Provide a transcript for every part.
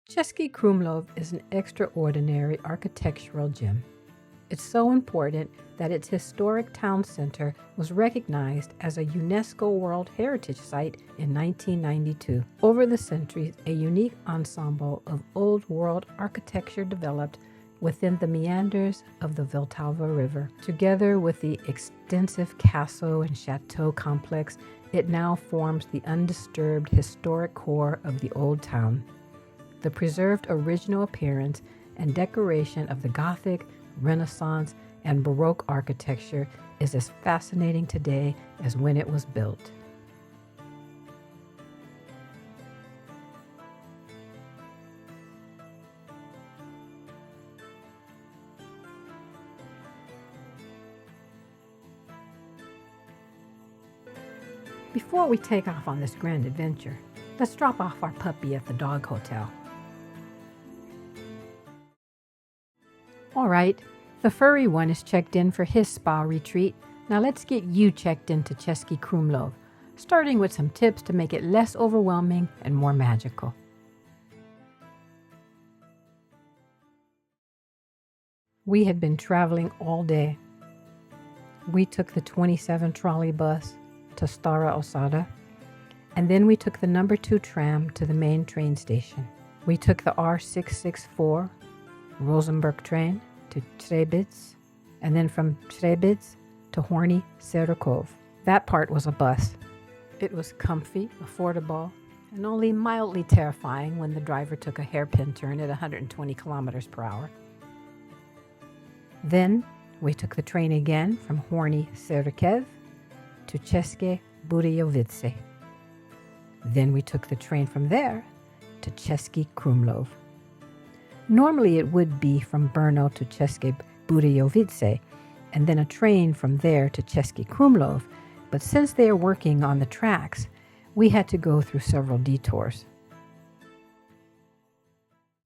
Český Krumlov is an extraordinary architectural gem. It's so important that its historic town center was recognized as a UNESCO World Heritage Site in 1992. Over the centuries, a unique ensemble of Old World architecture developed within the meanders of the Vltava River. Together with the extensive castle and chateau complex, it now forms the undisturbed historic core of the old town. The preserved original appearance and decoration of the Gothic, Renaissance, and Baroque architecture is as fascinating today as when it was built. Before we take off on this grand adventure, let's drop off our puppy at the dog hotel. All right, the furry one is checked in for his spa retreat. Now let's get you checked into Český Krumlov, starting with some tips to make it less overwhelming and more magical. We had been traveling all day. We took the 27 trolley bus to Stara Osada, and then we took the number 2 tram to the main train station. We took the R664 Rosenberg train to Třebíč, and then from Třebíč to Horní Serakov. That part was a bus. It was comfy, affordable, and only mildly terrifying when the driver took a hairpin turn at 120 kilometers per hour. Then we took the train again from Horní Serakov to České Budějovice. Then we took the train from there to Český Krumlov. Normally it would be from Brno to České Budějovice, and then a train from there to Český Krumlov, but since they are working on the tracks, we had to go through several detours.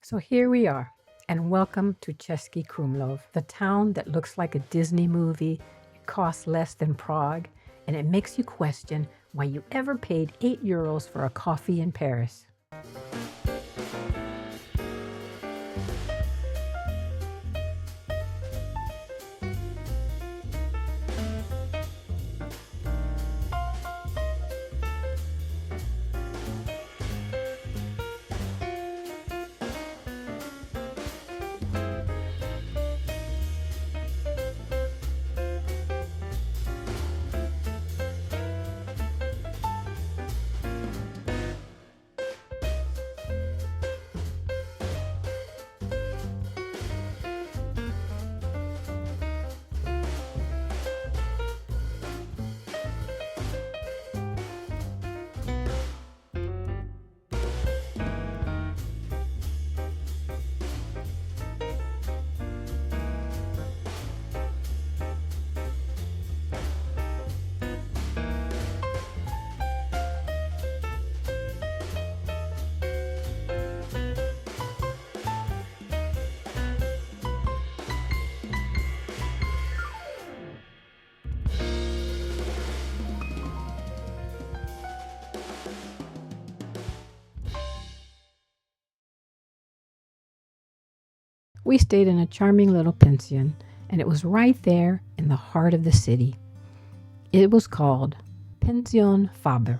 So here we are, and welcome to Český Krumlov, the town that looks like a Disney movie. It costs less than Prague, and it makes you question why you ever paid €8 for a coffee in Paris. We stayed in a charming little pension, and it was right there in the heart of the city. It was called Penzion Faber.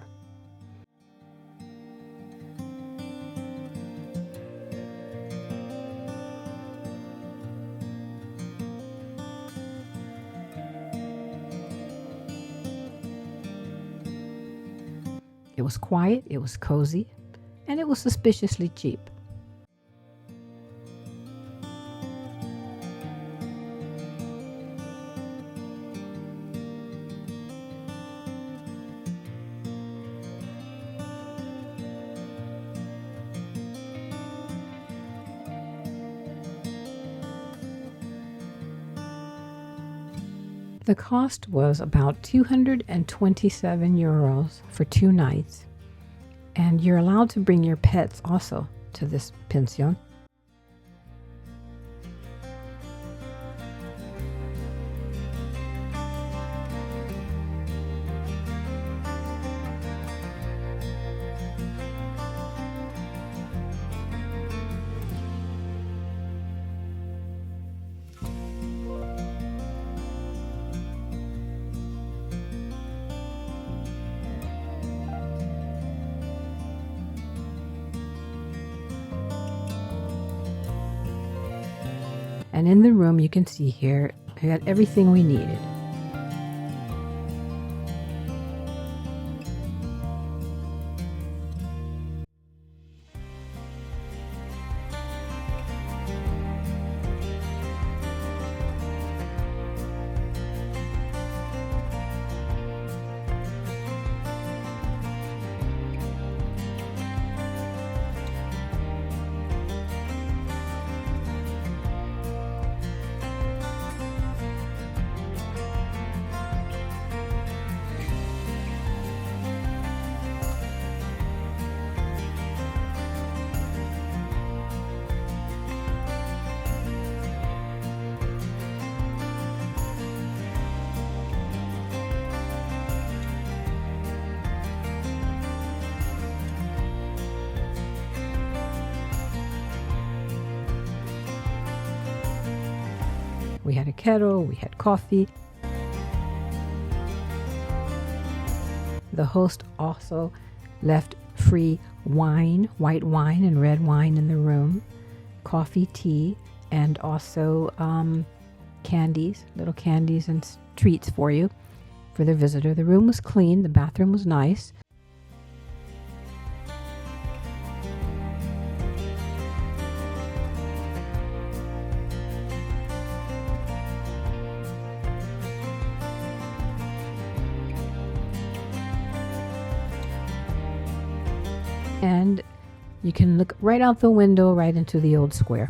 It was quiet, it was cozy, and it was suspiciously cheap. The cost was about €227 for 2 nights, and you're allowed to bring your pets also to this pension. And in the room, you can see here, we had everything we needed. We had a kettle, we had coffee. The host also left free wine, white wine and red wine in the room, coffee, tea, and also candies, little candies and treats for you, for the visitor. The room was clean, the bathroom was nice. And you can look right out the window, right into the old square.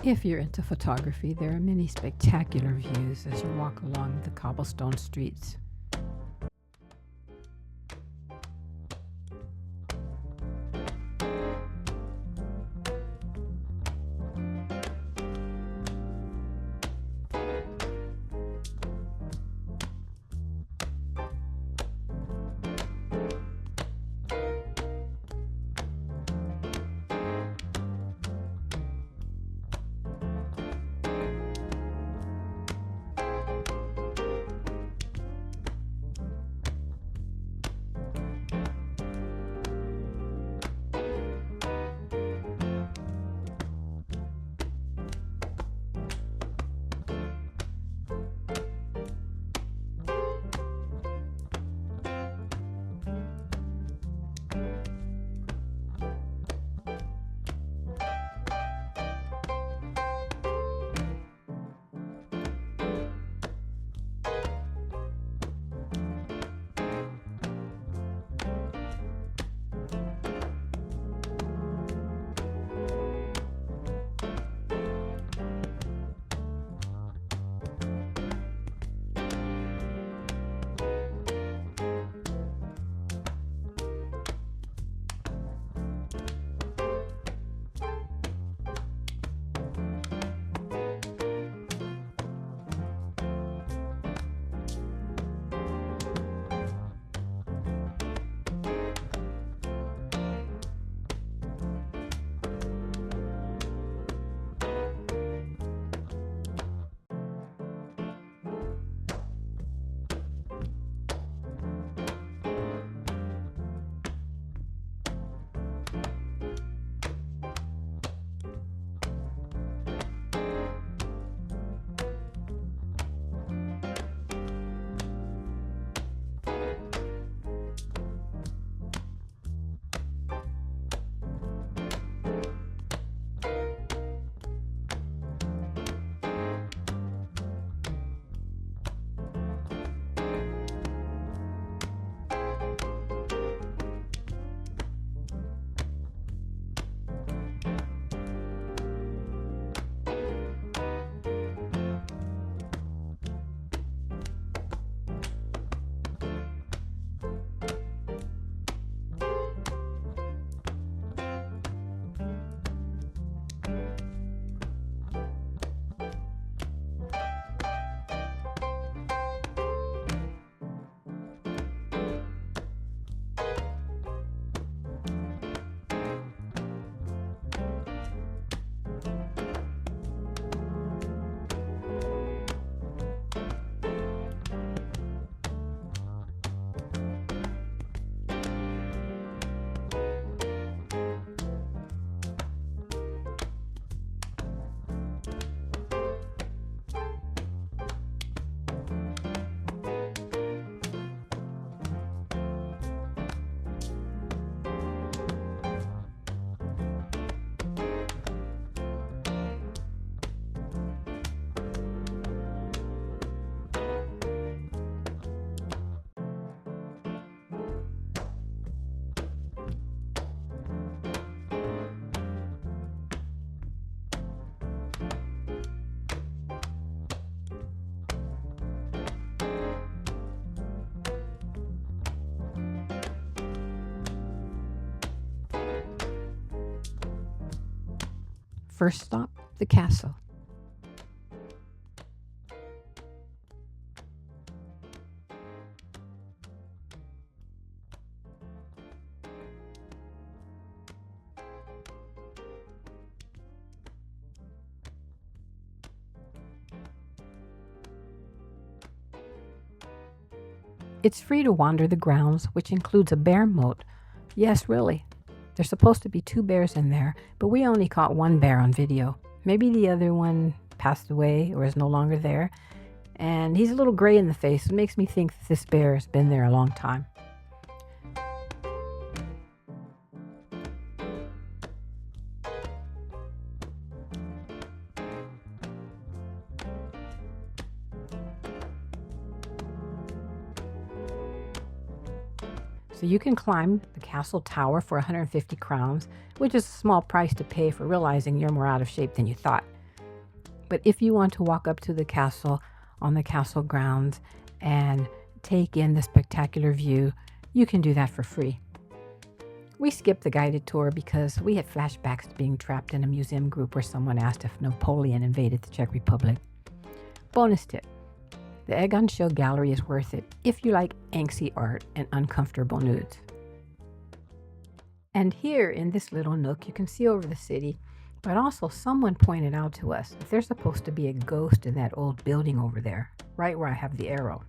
If you're into photography, there are many spectacular views as you walk along the cobblestone streets. First stop, the castle. It's free to wander the grounds, which includes a bear moat. Yes, really. There's supposed to be 2 bears in there, but we only caught 1 bear on video. Maybe the other one passed away or is no longer there. And he's a little gray in the face. It makes me think that this bear has been there a long time. So you can climb the castle tower for 150 crowns, which is a small price to pay for realizing you're more out of shape than you thought. But if you want to walk up to the castle on the castle grounds and take in the spectacular view, you can do that for free. We skipped the guided tour because we had flashbacks to being trapped in a museum group where someone asked if Napoleon invaded the Czech Republic. Bonus tip. The Egon Show Gallery is worth it if you like angsty art and uncomfortable nudes. And here in this little nook, you can see over the city, but also someone pointed out to us that there's supposed to be a ghost in that old building over there, right where I have the arrow.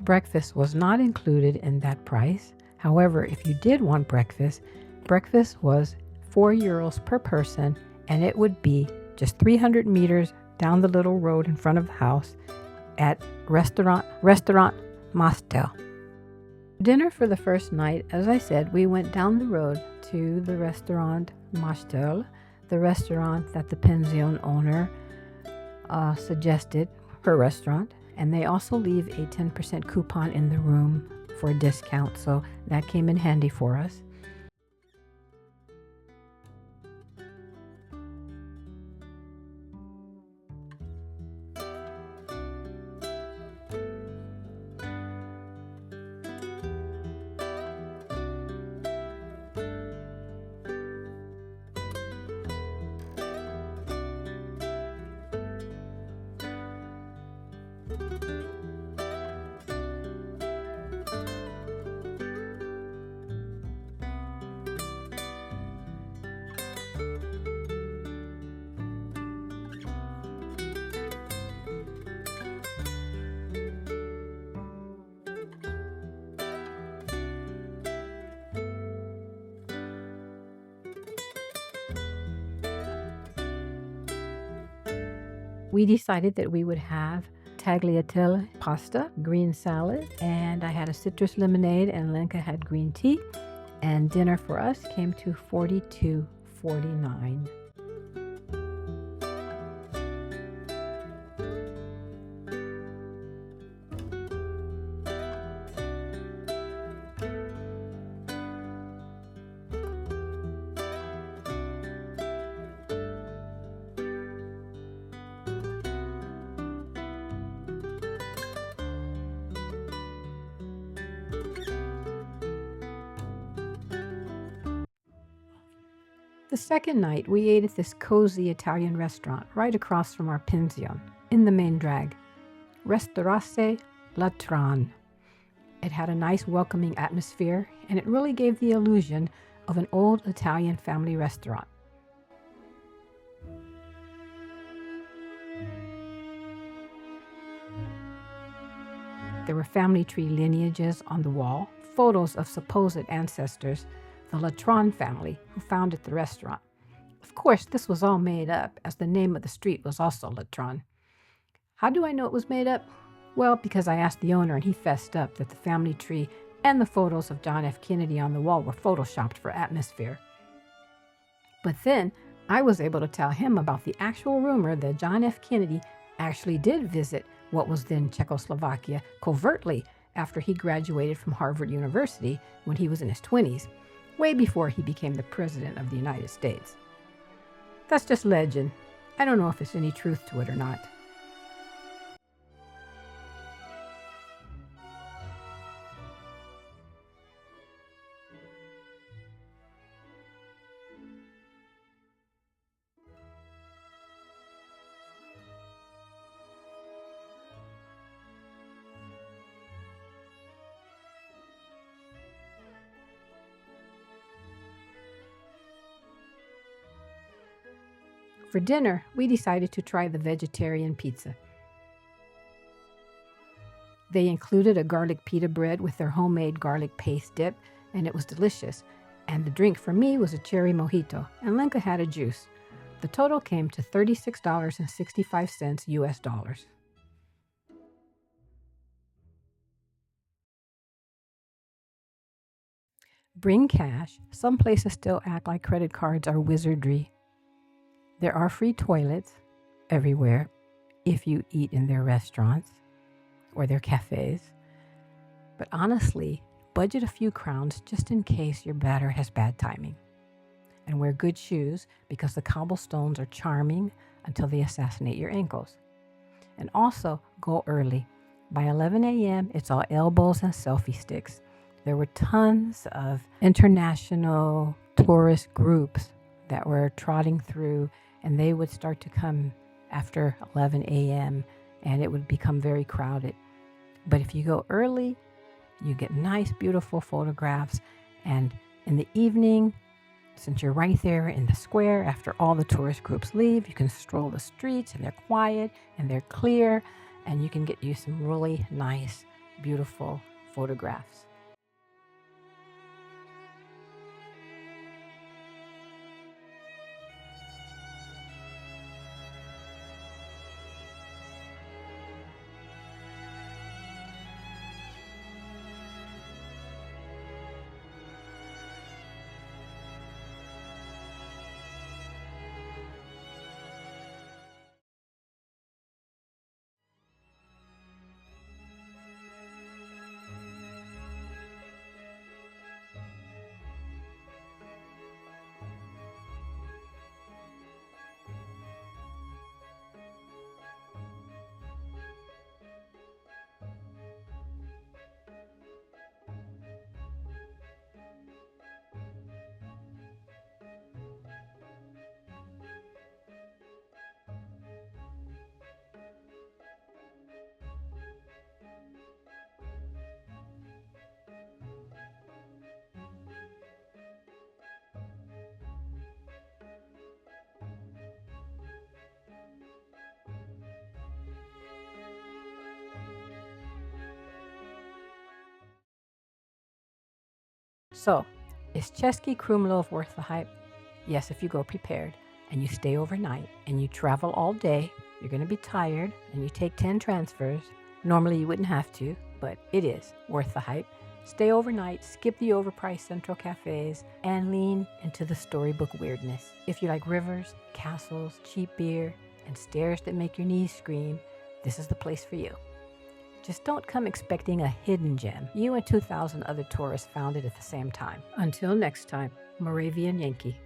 Breakfast was not included in that price. However, if you did want breakfast, breakfast was €4 per person, and it would be just 300 meters down the little road in front of the house at restaurant Maštel. Dinner for the first night, as I said, we went down the road to the restaurant Maštel, the restaurant that the Penzion owner suggested, her restaurant, and they also leave a 10% coupon in the room for a discount, so that came in handy for us. We decided that we would have tagliatelle pasta, green salad, and I had a citrus lemonade and Lenka had green tea, and dinner for us came to $42.49. The second night, we ate at this cozy Italian restaurant right across from our pension in the main drag, Ristorante La Tran. It had a nice welcoming atmosphere, and it really gave the illusion of an old Italian family restaurant. There were family tree lineages on the wall, photos of supposed ancestors, the Latran family who founded the restaurant. Of course, this was all made up, as the name of the street was also Latran. How do I know it was made up? Well, because I asked the owner and he fessed up that the family tree and the photos of John F. Kennedy on the wall were photoshopped for atmosphere. But then I was able to tell him about the actual rumor that John F. Kennedy actually did visit what was then Czechoslovakia covertly after he graduated from Harvard University when he was in his 20s. Way before he became the President of the United States. That's just legend. I don't know if there's any truth to it or not. For dinner, we decided to try the vegetarian pizza. They included a garlic pita bread with their homemade garlic paste dip, and it was delicious. And the drink for me was a cherry mojito, and Lenka had a juice. The total came to $36.65 US dollars. Bring cash. Some places still act like credit cards are wizardry. There are free toilets everywhere if you eat in their restaurants or their cafes. But honestly, budget a few crowns just in case your bladder has bad timing. And wear good shoes because the cobblestones are charming until they assassinate your ankles. And also go early. By 11 a.m., it's all elbows and selfie sticks. There were tons of international tourist groups that were trotting through, and they would start to come after 11 a.m. and it would become very crowded. But if you go early, you get nice, beautiful photographs. And in the evening, since you're right there in the square, after all the tourist groups leave, you can stroll the streets and they're quiet and they're clear, and you can get you some really nice beautiful photographs. So, is Český Krumlov worth the hype? Yes, if you go prepared and you stay overnight and you travel all day, you're going to be tired and you take 10 transfers. Normally you wouldn't have to, but it is worth the hype. Stay overnight, skip the overpriced central cafes, and lean into the storybook weirdness. If you like rivers, castles, cheap beer, and stairs that make your knees scream, this is the place for you. Just don't come expecting a hidden gem. You and 2,000 other tourists found it at the same time. Until next time, Moravian Yankee.